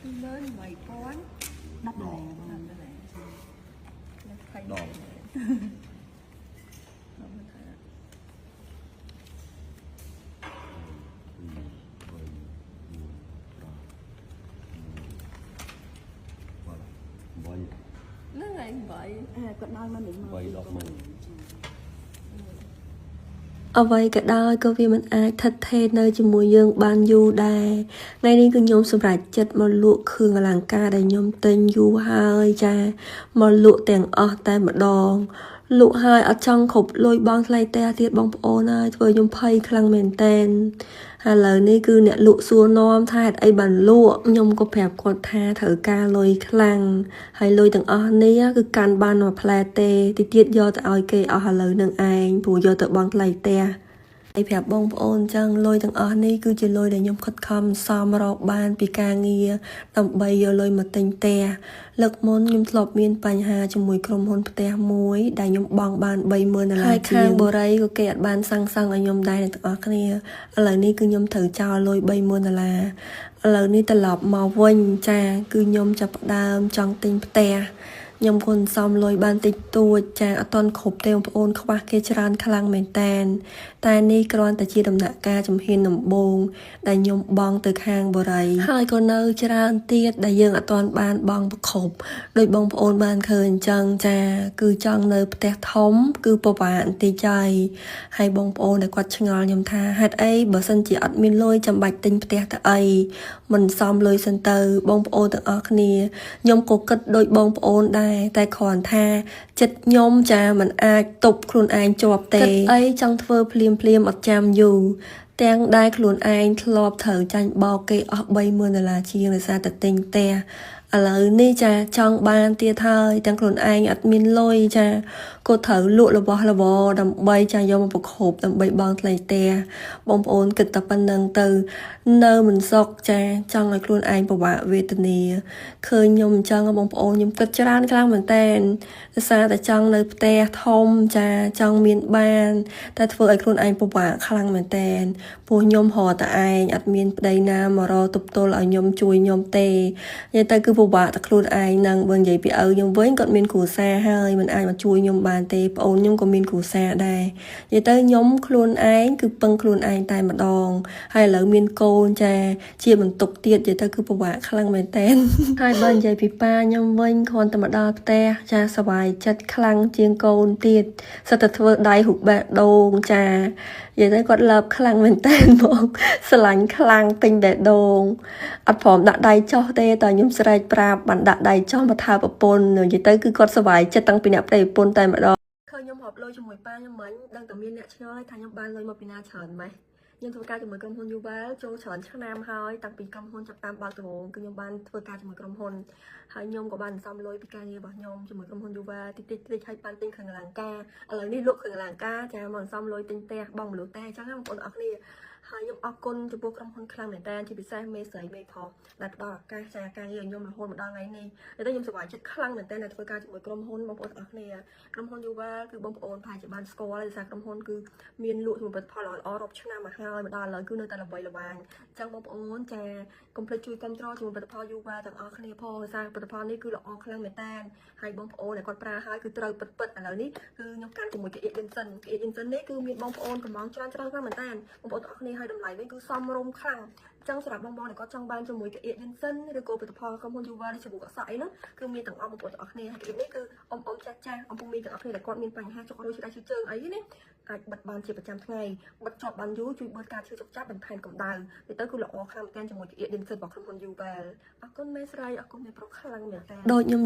lớn mày con đắp đỏ đỏ đỏ nó là vậy còn đau mà mình vậy đọc mình អ្វីក៏ដោយក៏វាមិនអាចថិតថេរនៅជាមួយយើងបានយូរដែរថ្ងៃនេះគឺខ្ញុំសម្រេចចិត្តមកលក់គ្រឿងអលង្ការដែលខ្ញុំទិញយូរហើយចាមកលក់ទាំងអស់តែម្ដងលក់ហើយអត់ចង់គ្រប់លុយបងថ្លៃផ្ទះទៀតបងប្អូនហើយធ្វើខ្ញុំភ័យខ្លាំងមែនតែនហើយឥឡូវនេះគឺអ្នកលក់សួរនាំថាហេតុអីបានលក់ខ្ញុំក៏ប្រាប់គាត់ថាត្រូវការលុយខ្លាំងហើយលុយទាំងអស់នេះគឺកាន់បានមួយផ្លែទេតិចទៀតយកទៅឲ្យគេអស់ឥឡូវនឹងឯងព្រោះយកទៅបងថ្លៃផ្ទះ ហើយប្រាប់បងប្អូនចឹងលុយទាំងអស់នេះគឺជាលុយដែលខ្ញុំខិតខំសមរកបានពីការងារដើម្បីយកលុយមកទិញផ្ទះលើកមុនខ្ញុំធ្លាប់មានបញ្ហាជាមួយក្រុមហ៊ុនផ្ទះមួយដែលខ្ញុំបង់បាន$30000ហើយខាងបូរីក៏គេអត់បានសាំងឲ្យខ្ញុំដែរទាំងអស់គ្នាឥឡូវនេះគឺខ្ញុំត្រូវចោលលុយ$30000ឥឡូវនេះត្រឡប់មកវិញចាគឺខ្ញុំចាប់ផ្ដើមចង់ទិញផ្ទះ ខ្ញុំគន់សំលុយបានតិចតួចចាអត់តន់គ្រប់ទេបងប្អូនខ្វះគេច្រើនខ្លាំងមែនតែនតែនេះគ្រាន់តែជាដំណាក់កាលជំហានដំបូងដែលខ្ញុំបង់ទៅខាងបរិយហើយក៏នៅច្រើនទៀតដែលយើងអត់តន់បានបង់ប្រគ្រប់ដោយបងប្អូនបានឃើញអញ្ចឹងចាគឺចង់នៅផ្ទះធំគឺពិបាកបន្តិចហើយបងប្អូនដែលគាត់ឆ្ងល់ខ្ញុំថាហេតុអីបើសិនជាអត់មានលុយចាំបាច់ទិញផ្ទះទៅអីមិនសមលុយសិនទៅបងប្អូនទាំងអស់គ្នាខ្ញុំក៏គិតដូចបងប្អូនដែរ តែគ្រាន់ថាចិត្តខ្ញុំចាមិនអាចទប់ខ្លួនឯងជាប់ទេគិតអីចង់ធ្វើភ្លាមអត់ចាំយូរទាំងដែលខ្លួនឯងធ្លាប់ត្រូវចាញ់បោកគេអស់$30000ជាងដោយសារតែទិញផ្ទះឥឡូវនេះចាចង់បានទៀតហើយទាំងខ្លួនឯងអត់មានលុយចាក៏ត្រូវលក់របស់របរដើម្បីចាយកមកប្រខប់ដើម្បីបង់ថ្លៃផ្ទះបងប្អូនគិតតែប៉ុណ្្នឹងទៅនៅមិនសុខចាចង់ឲ្យខ្លួនឯងពិបាកវេទនាឃើញខ្ញុំអញ្ចឹងបងប្អូនខ្ញុំគិតច្រើនខ្លាំងមែនតើដោយសារតែចង់នៅផ្ទះធំចាចង់មានបានតែធ្វើឲ្យខ្លួនឯងពិបាកខ្លាំងមែនតើព្រោះខ្ញុំរកតែឯងអត់មានប្តីណាមករកទប់ទល់ឲ្យខ្ញុំជួយខ្ញុំទេនិយាយទៅគឺពិបាកតែខ្លួនឯងនឹងបើនិយាយពីឪខ្ញុំវិញគាត់មានគ្រួសារហើយមិនអាចមកជួយខ្ញុំបានទេប្អូនខ្ញុំក៏មានគ្រួសារដែរនិយាយទៅខ្ញុំខ្លួនឯងគឺពឹងខ្លួនឯងតែម្ដងហើយឥឡូវមានកូនចាជាបន្ទុកទៀតនិយាយទៅគឺពិបាកខ្លាំងមែនតើហើយបើនិយាយពីប៉ាខ្ញុំវិញគ្រាន់តែមកដល់ផ្ទះចាសប្បាយចិត្តខ្លាំងជាងកូនទៀតសិតតែធ្វើដៃរូបបេះដូងចានិយាយទៅគាត់លើបខ្លាំងមែនតើបងស្រឡាញ់ខ្លាំងពេញបេះដូងអត់ព្រមដាក់ដៃចុះទេតើខ្ញុំស្រែកប្រាប់បានដាក់ដៃចុះមកថើប្រពន្ធនិយាយទៅគឺគាត់សប្បាយចិត្តតាំងពីអ្នកប្តីប្រពន្ធតែម្ដងឃើញខ្ញុំហប់លុយជាមួយប៉ាខ្ញុំមិញដឹងតែមានអ្នកឆ្ងល់ថាខ្ញុំបានលុយមកពីណាច្រើនម៉េះខ្ញុំធ្វើការជាមួយក្រុមហ៊ុន Yuval ចូលច្រើនឆ្នាំហើយតាំងពីក្រុមហ៊ុនចាប់តាមបើកដំបូងគឺខ្ញុំបានធ្វើការជាមួយក្រុមហ៊ុនហើយខ្ញុំក៏បានសន្សំលុយពីការងាររបស់ខ្ញុំជាមួយក្រុមហ៊ុន Yuval តិចហើយបានទិញគ្រឿងអលង្ការឥឡូវនេះលក់គ្រឿងអលង្ការចាមកសន្សំលុយទិញផ្ទះបងមលុតែអញ្ចឹងបងប្អូនអរគ្នាហើយខ្ញុំអរគុណចំពោះក្រុមហ៊ុនខ្លាំងមែនតើជាពិសេសមេស្រីមេផុសដែលផ្ដល់ឱកាសចាការងារខ្ញុំរហូតមកដល់ថ្ងៃនេះតែខ្ញុំសប្បាយចិត្តខ្លាំងមែនតើធ្វើការជាមួយក្រុមហ៊ុនបងប្អូនអរគ្នាក្រុមហ៊ុន Yuval គឺបងប្អូនប្រហែលជាបានស្គាល់ហើយសារក្រុមហ៊ុនគឺមានលក់ជាមួយផលិតផលល្អៗរាប់ឆ្នាំមកហើយមកដល់ឥឡូវគឺនៅតែល្បីល្បាញអញ្ចឹងបងប្អូនចាកុំភ្លេចជួយគាំទ្រជាមួយផលិតផល Yuval ទាំងអស់គ្នាផងសារផលិតផលនេះគឺល្អខ្លាំងមែនតើហើយបងប្អូនដែលគាត់ប្រើហើយគឺត្រូវពិតឥឡូវនេះគឺខ្ញុំកាន់ជាមួយកាអៀតយិនសិននេះគឺមានបងប្អូនកំងច្រើនខ្លាំងមែនតើបងប្អូនទាំងអស់គ្នាហើយតម្លៃវិញគឺសមរម្យខ្លាំងចឹងសម្រាប់បងដែលគាត់ចង់បានជាមួយកាអៀតយិនសិនឬក៏ផលិតផលក្រុមហ៊ុន Yuval ជាមួយកក់សក់អីហ្នឹងគឺមានទាំងអស់បងប្អូនទាំងអស់គ្នាហើយកាអៀតនេះគឺអ៊ំចាស់អំពុំមីទាំងអស់គ្នាដែលគាត់មានបញ្ហាចុករុយឆ្ដៃជើងអីនេះអាចបិទបានជាប្រចាំថ្ងៃបិទជាប់បានយូរជួយបឺតការឈឺចុកចាប់បន្ថែមកម្ដៅទៅគឺល្អខ្លាំងមែនតើជាមួយកាអៀតយិនសិនរបស់ក្រុមហ៊ុន Yuval អរគុណមេស្រីអរគុណមេប្រុសខ្លាំងមែនតើដូចខ្ញុំ